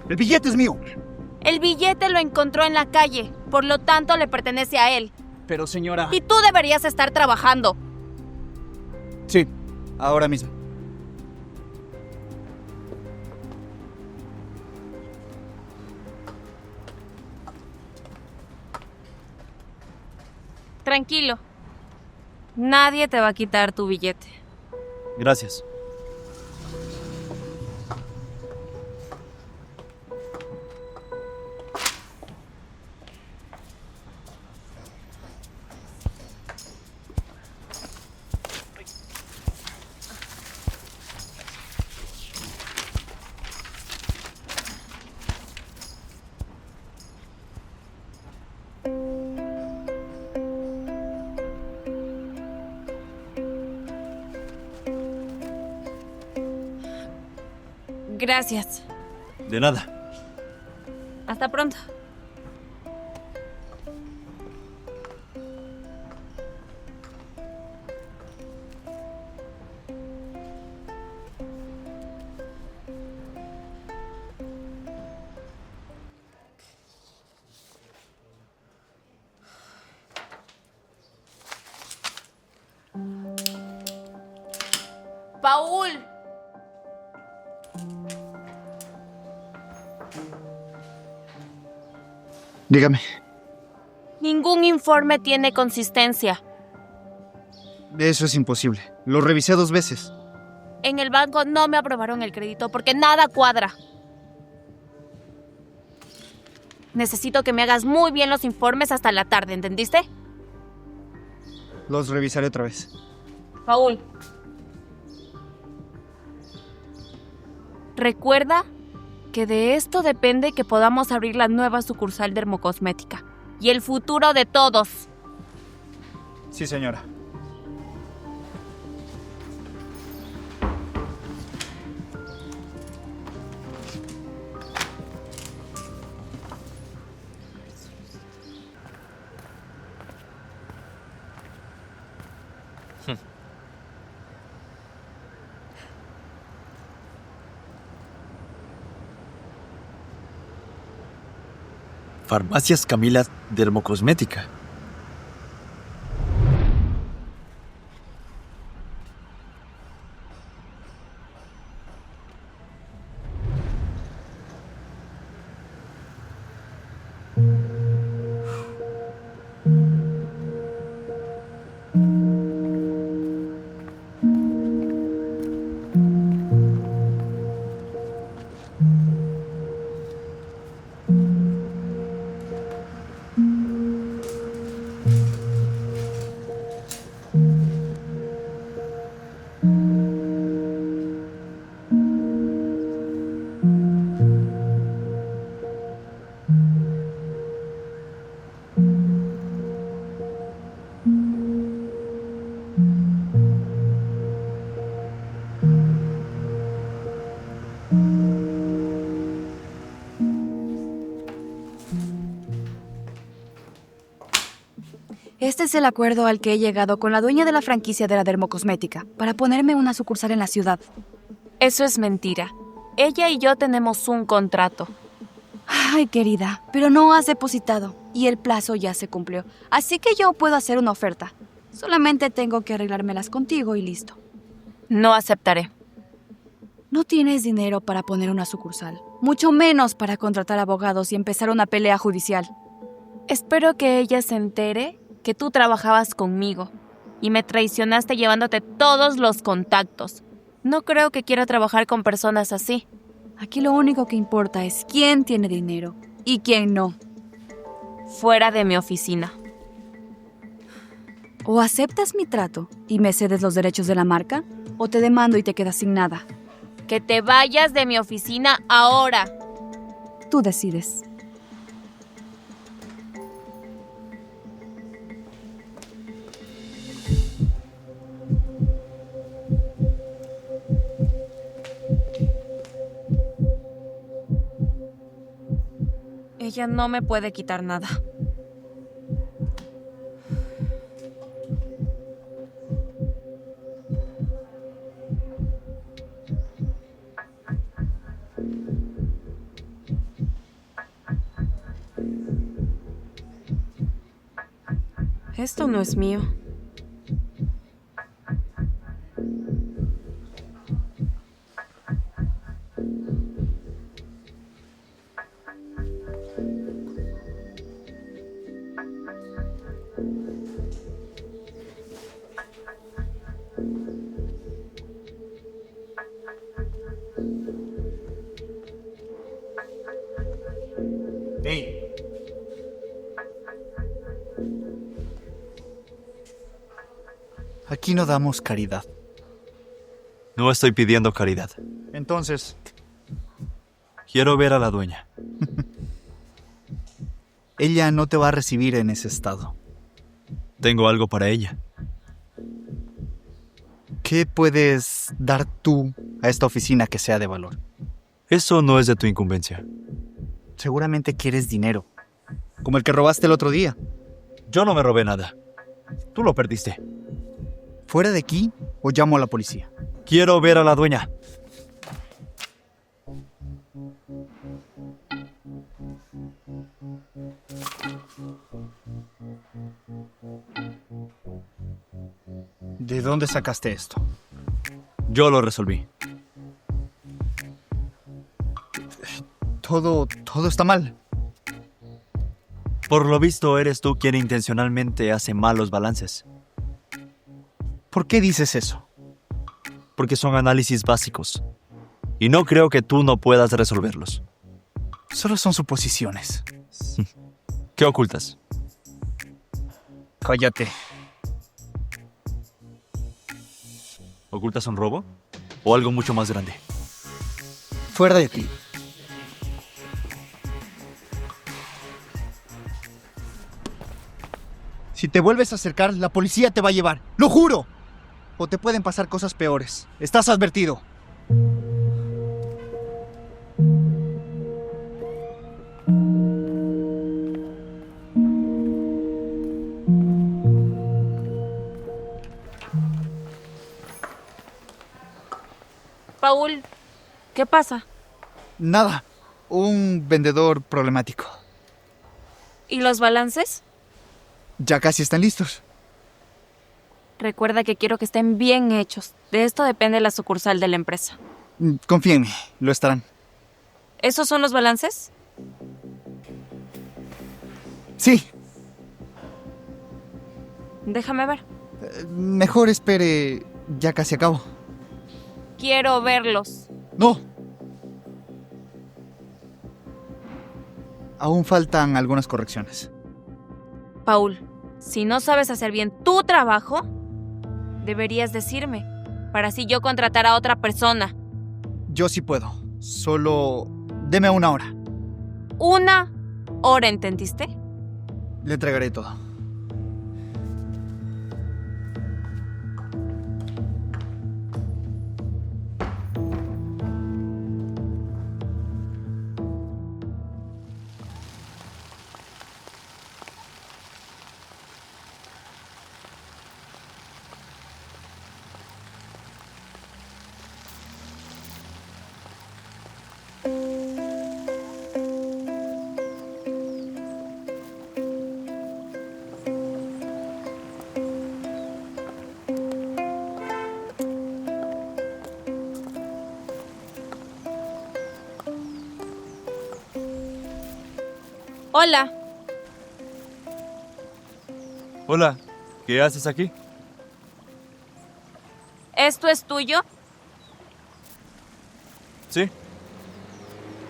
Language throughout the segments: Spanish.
¡El billete es mío! El billete lo encontró en la calle, por lo tanto le pertenece a él. Pero señora... Y tú deberías estar trabajando. Sí, ahora mismo. Tranquilo. Nadie te va a quitar tu billete. Gracias. Gracias. De nada. Hasta pronto. Paul. Dígame. Ningún informe tiene consistencia. Eso es imposible. Lo revisé 2 veces. En el banco no me aprobaron el crédito porque nada cuadra. Necesito que me hagas muy bien los informes hasta la tarde, ¿entendiste? Los revisaré otra vez. Paul. Recuerda que de esto depende que podamos abrir la nueva sucursal Dermocosmética y el futuro de todos. Sí, señora. Farmacias Camila Dermocosmética. Este es el acuerdo al que he llegado con la dueña de la franquicia de la Dermocosmética para ponerme una sucursal en la ciudad. Eso es mentira. Ella y yo tenemos un contrato. Ay, querida, pero no has depositado y el plazo ya se cumplió. Así que yo puedo hacer una oferta. Solamente tengo que arreglármelas contigo y listo. No aceptaré. No tienes dinero para poner una sucursal, mucho menos para contratar abogados y empezar una pelea judicial. Espero que ella se entere que tú trabajabas conmigo y me traicionaste llevándote todos los contactos. No creo que quiera trabajar con personas así. Aquí lo único que importa es quién tiene dinero y quién no. Fuera de mi oficina. O aceptas mi trato y me cedes los derechos de la marca, o te demando y te quedas sin nada. Que te vayas de mi oficina ahora. Tú decides. Ella no me puede quitar nada. Esto no es mío. Hey. Aquí no damos caridad. No estoy pidiendo caridad. Entonces, Quiero ver a la dueña. ella no te va a recibir en ese estado. Tengo algo para ella. ¿Qué puedes dar tú a esta oficina que sea de valor? Eso no es de tu incumbencia. Seguramente quieres dinero, como el que robaste el otro día. Yo no me robé nada. Tú lo perdiste. ¿Fuera de aquí o llamo a la policía? Quiero ver a la dueña. ¿De dónde sacaste esto? Yo lo resolví. Todo está mal. Por lo visto, eres tú quien intencionalmente hace malos balances. ¿Por qué dices eso? Porque son análisis básicos. Y no creo que tú no puedas resolverlos. Solo son suposiciones. ¿Qué ocultas? Cállate. ¿Ocultas un robo? ¿O algo mucho más grande? Fuera de aquí. Si te vuelves a acercar, la policía te va a llevar. ¡Lo juro! O te pueden pasar cosas peores. Estás advertido. Paul, ¿qué pasa? Nada. Un vendedor problemático. ¿Y los balances? Ya casi están listos. Recuerda que quiero que estén bien hechos. De esto depende la sucursal de la empresa. Confía en mí, lo estarán. ¿Esos son los balances? Sí, Déjame ver. mejor espere. Ya casi acabo. Quiero verlos. No. Aún faltan algunas correcciones. Paul, si no sabes hacer bien tu trabajo, deberías decirme, para así yo contratar a otra persona. Yo sí puedo. Solo deme una hora. 1 hora, ¿entendiste? Le entregaré todo. Hola, Hola, ¿qué haces aquí? ¿esto es tuyo? Sí.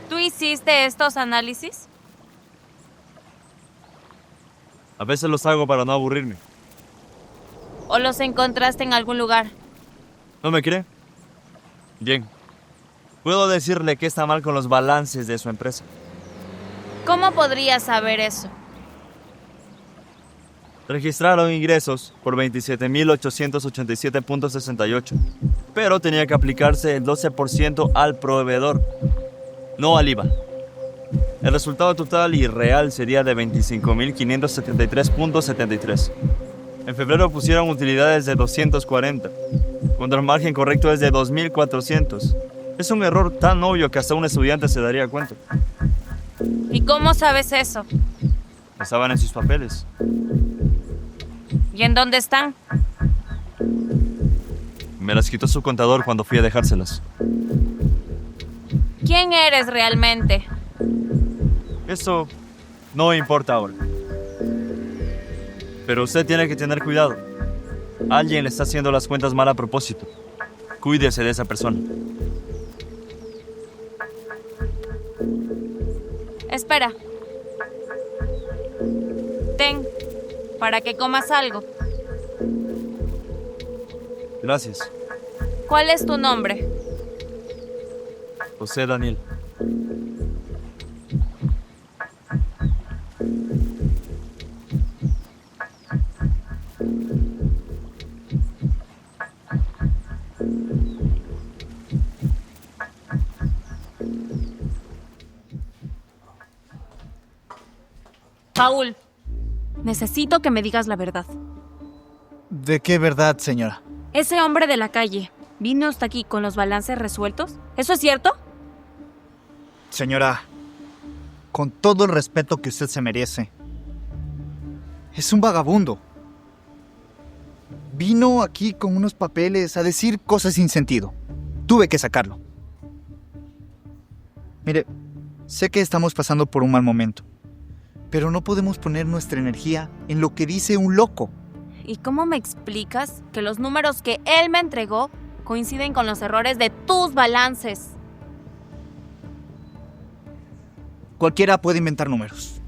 ¿Tú hiciste estos análisis? A veces los hago para no aburrirme. ¿O los encontraste en algún lugar? ¿No me cree? Bien. Puedo decirle que está mal con los balances de su empresa. ¿Cómo podrías saber eso? Registraron ingresos por 27.887.68, pero tenía que aplicarse el 12% al proveedor, no al IVA. El resultado total y real sería de 25.573.73. En febrero pusieron utilidades de 240, cuando el margen correcto es de 2.400. Es un error tan obvio que hasta un estudiante se daría cuenta. ¿Y cómo sabes eso? Estaban en sus papeles. ¿Y en dónde están? Me las quitó su contador cuando fui a dejárselas. ¿Quién eres realmente? Eso no importa ahora. Pero usted tiene que tener cuidado. Alguien le está haciendo las cuentas mal a propósito. Cuídese de esa persona. Espera. Ten, para que comas algo. Gracias. ¿Cuál es tu nombre? José Daniel. Paul, necesito que me digas la verdad. ¿De qué verdad, señora? Ese hombre de la calle vino hasta aquí con los balances resueltos. ¿Eso es cierto? Señora, con todo el respeto que usted se merece, es un vagabundo. Vino aquí con unos papeles a decir cosas sin sentido. Tuve que sacarlo. Mire, sé que estamos pasando por un mal momento, pero no podemos poner nuestra energía en lo que dice un loco. ¿Y cómo me explicas que los números que él me entregó coinciden con los errores de tus balances? Cualquiera puede inventar números.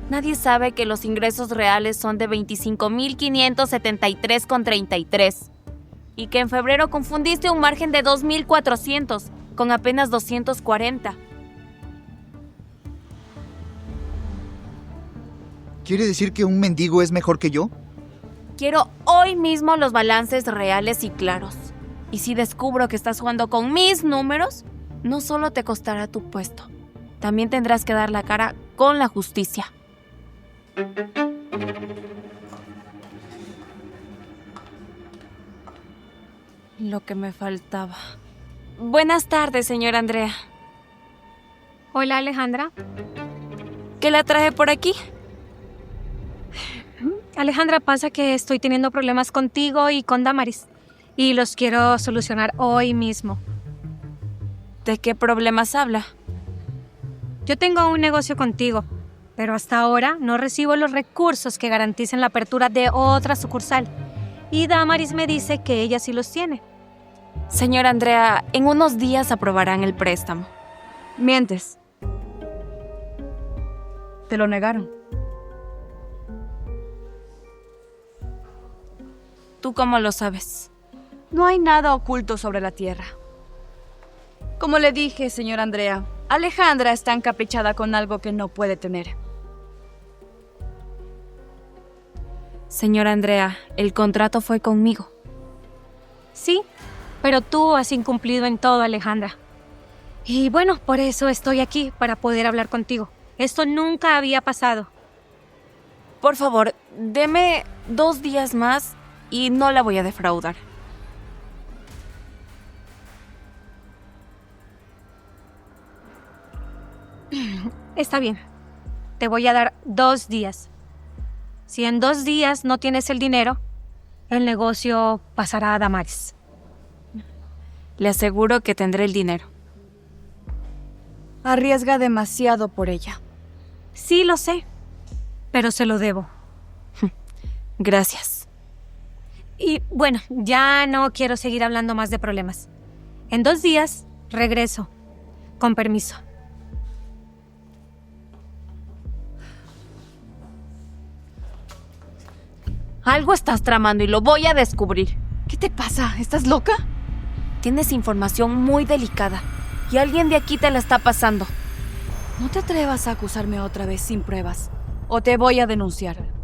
Nadie sabe que los ingresos reales son de 25.573,33 y que en febrero confundiste un margen de 2.400 con apenas 240. ¿Quiere decir que un mendigo es mejor que yo? Quiero hoy mismo los balances reales y claros. Y si descubro que estás jugando con mis números, no solo te costará tu puesto, también tendrás que dar la cara con la justicia. Lo que me faltaba. Buenas tardes, señora Andrea. Hola, Alejandra. ¿Qué la traje por aquí? Alejandra, pasa que estoy teniendo problemas contigo y con Damaris y los quiero solucionar hoy mismo. ¿De qué problemas habla? Yo tengo un negocio contigo, pero hasta ahora no recibo los recursos que garanticen la apertura de otra sucursal. Y Damaris me dice que ella sí los tiene. Señora Andrea, en unos días aprobarán el préstamo. Mientes. Te lo negaron. ¿Tú cómo lo sabes? No hay nada oculto sobre la tierra. Como le dije, señora Andrea, Alejandra está encaprichada con algo que no puede tener. Señora Andrea, el contrato fue conmigo. Sí, pero tú has incumplido en todo, Alejandra. Y bueno, por eso estoy aquí, para poder hablar contigo. Esto nunca había pasado. Por favor, deme 2 días más y no la voy a defraudar. Está bien. Te voy a dar 2 días. Si en 2 días no tienes el dinero, el negocio pasará a Damaris. Le aseguro que tendré el dinero. Arriesga demasiado por ella. Sí, lo sé, pero se lo debo. Gracias. Y bueno, ya no quiero seguir hablando más de problemas. En 2 días regreso. Con permiso. Algo estás tramando y lo voy a descubrir. ¿Qué te pasa? ¿Estás loca? Tienes información muy delicada y alguien de aquí te la está pasando. No te atrevas a acusarme otra vez sin pruebas, o te voy a denunciar.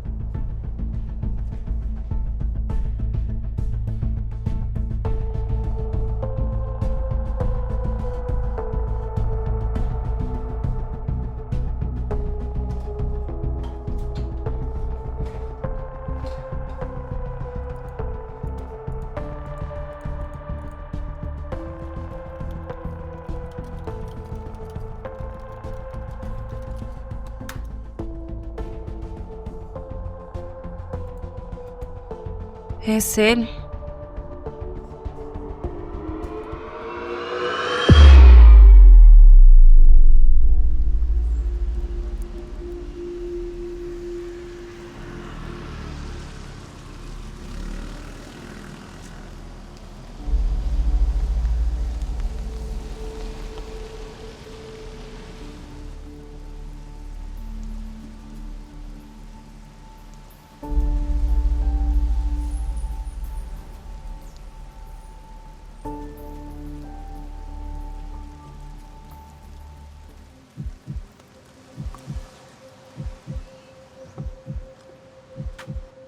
Es él.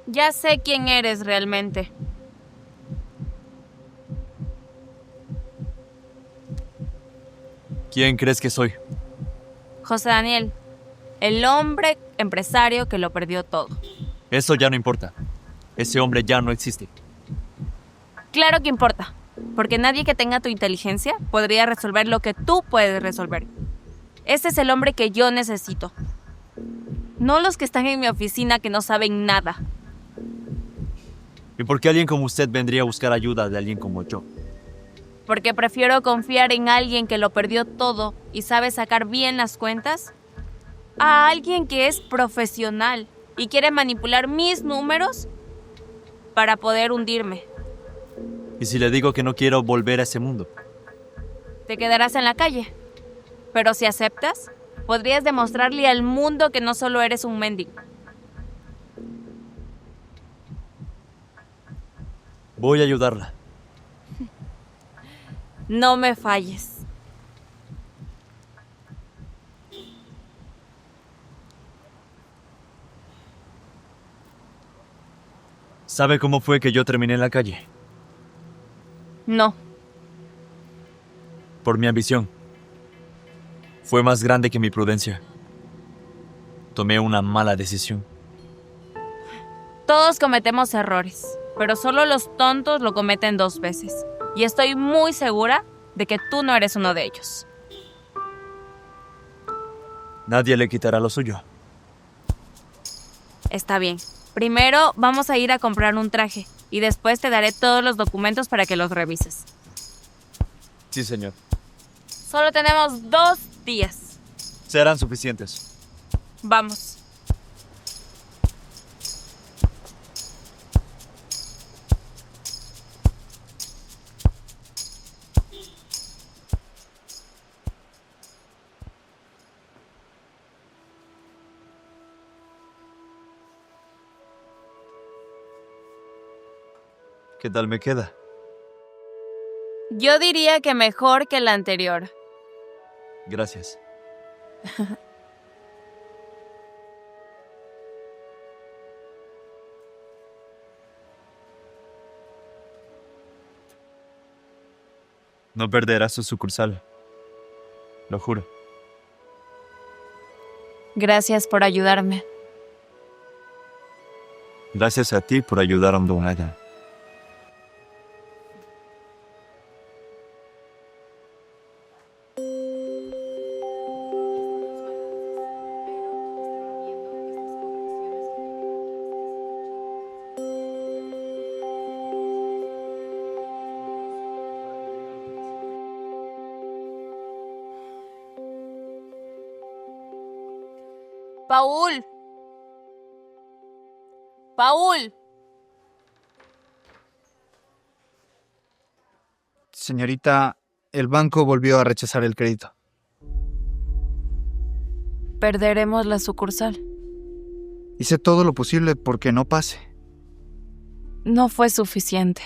Ya sé quién eres realmente. ¿Quién crees que soy? José Daniel, el hombre empresario que lo perdió todo. Eso ya no importa. Ese hombre ya no existe. Claro que importa, porque nadie que tenga tu inteligencia podría resolver lo que tú puedes resolver. Ese es el hombre que yo necesito. No los que están en mi oficina que no saben nada. ¿Y por qué alguien como usted vendría a buscar ayuda de alguien como yo? Porque prefiero confiar en alguien que lo perdió todo y sabe sacar bien las cuentas a alguien que es profesional y quiere manipular mis números para poder hundirme. ¿Y si le digo que no quiero volver a ese mundo? Te quedarás en la calle. Pero si aceptas, podrías demostrarle al mundo que no solo eres un mendigo. Voy a ayudarla. No me falles. ¿Sabe cómo fue que yo terminé en la calle? No. Por mi ambición. Fue más grande que mi prudencia. Tomé una mala decisión. Todos cometemos errores, pero solo los tontos lo cometen 2 veces. Y estoy muy segura de que tú no eres uno de ellos. Nadie le quitará lo suyo. Está bien. Primero vamos a ir a comprar un traje y después te daré todos los documentos para que los revises. Sí, señor. Solo tenemos 2 días. Serán suficientes. Vamos. ¿Qué tal me queda? Yo diría que mejor que la anterior. Gracias. No perderás su sucursal. Lo juro. Gracias por ayudarme. Gracias a ti por ayudar a Ondonaya. Paul. Paul. Señorita, el banco volvió a rechazar el crédito. Perderemos la sucursal. Hice todo lo posible porque no pase. No fue suficiente.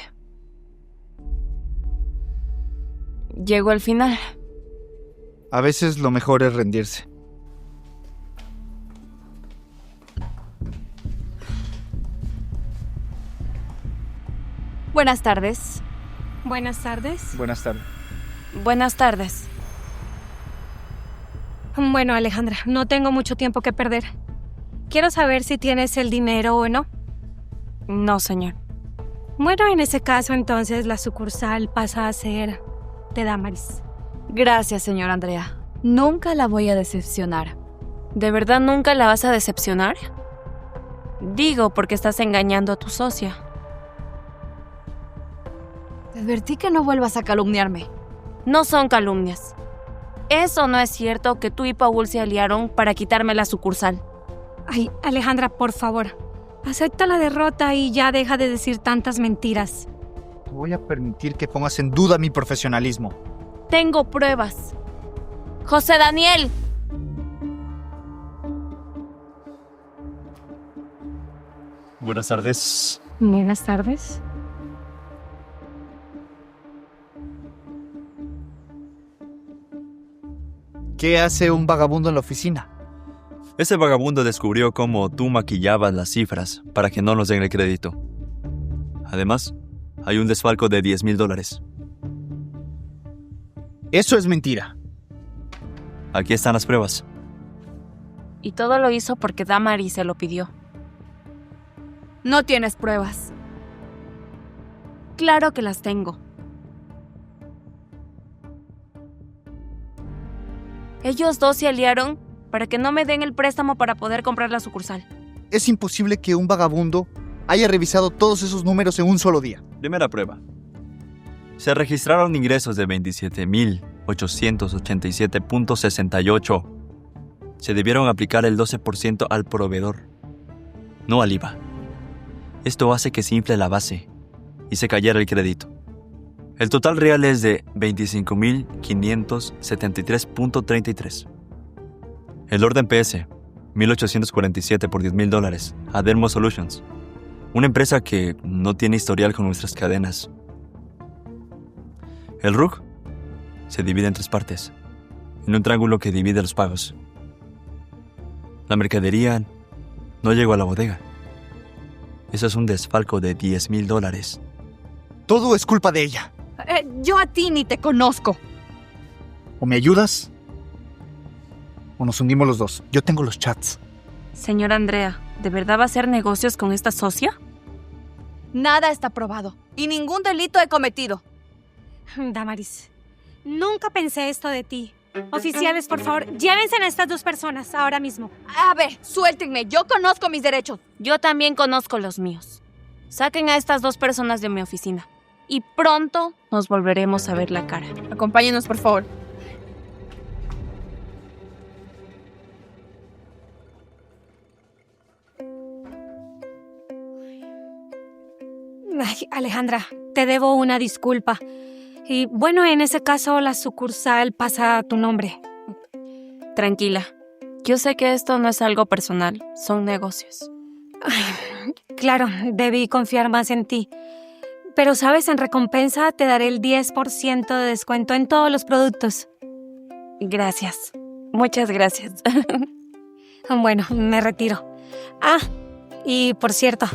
Llegó el final. A veces lo mejor es rendirse. Buenas tardes. Buenas tardes. Buenas tardes. Buenas tardes. Bueno, Alejandra, no tengo mucho tiempo que perder. Quiero saber si tienes el dinero o no. No, señor. Bueno, en ese caso, entonces, la sucursal pasa a ser de Damaris. Gracias, señor Andrea. Nunca la voy a decepcionar. ¿De verdad nunca la vas a decepcionar? Digo, porque estás engañando a tu socia. Te advertí que no vuelvas a calumniarme. No son calumnias. Eso no es cierto que tú y Paul se aliaron para quitarme la sucursal. Ay, Alejandra, por favor. Acepta la derrota y ya deja de decir tantas mentiras. No voy a permitir que pongas en duda mi profesionalismo. Tengo pruebas. José Daniel. Buenas tardes. Buenas tardes. ¿Qué hace un vagabundo en la oficina? Ese vagabundo descubrió cómo tú maquillabas las cifras para que no nos den el crédito. Además, hay un desfalco de $10,000. Eso es mentira. Aquí están las pruebas. Y todo lo hizo porque Damaris se lo pidió. No tienes pruebas. Claro que las tengo. Ellos dos se aliaron para que no me den el préstamo para poder comprar la sucursal. Es imposible que un vagabundo haya revisado todos esos números en un solo día. Primera prueba. Se registraron ingresos de 27,887.68. Se debieron aplicar el 12% al proveedor, no al IVA. Esto hace que se infle la base y se cayera el crédito. El total real es de 25,573.33. El orden PS, 1847 por $10,000 a Dermo Solutions, una empresa que no tiene historial con nuestras cadenas. El RUC se divide en 3 partes, en un triángulo que divide los pagos. La mercadería no llegó a la bodega. Eso es un desfalco de $10,000. Todo es culpa de ella. Yo a ti ni te conozco. O me ayudas, o nos hundimos los dos. Yo tengo los chats. Señora Andrea, ¿de verdad va a hacer negocios con esta socia? Nada está probado y ningún delito he cometido. Damaris, nunca pensé esto de ti. Oficiales, por favor, llévense a estas 2 personas ahora mismo. A ver, suéltenme. Yo conozco mis derechos. Yo también conozco los míos. Saquen a estas 2 personas de mi oficina. Y pronto nos volveremos a ver la cara. Acompáñenos, por favor. Ay, Alejandra, te debo una disculpa. Y bueno, en ese caso la sucursal pasa a tu nombre. Tranquila. Yo sé que esto no es algo personal, son negocios. Ay, claro, debí confiar más en ti. Pero, ¿sabes? En recompensa te daré el 10% de descuento en todos los productos. Gracias. Muchas gracias. Bueno, me retiro. Ah, y por cierto,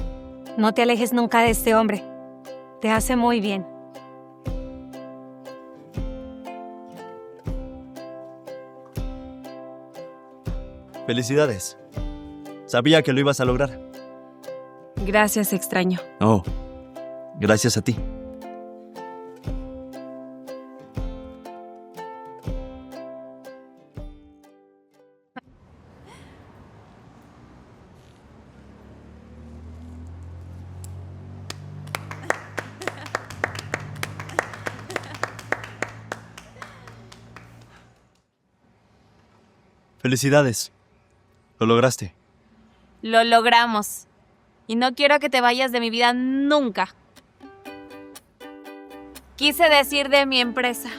no te alejes nunca de este hombre. Te hace muy bien. Felicidades. Sabía que lo ibas a lograr. Gracias, extraño. Oh, gracias a ti. Felicidades. Lo lograste. Lo logramos. Y no quiero que te vayas de mi vida nunca. Quise decir de mi empresa.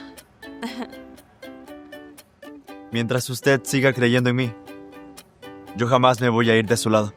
Mientras usted siga creyendo en mí, yo jamás me voy a ir de su lado.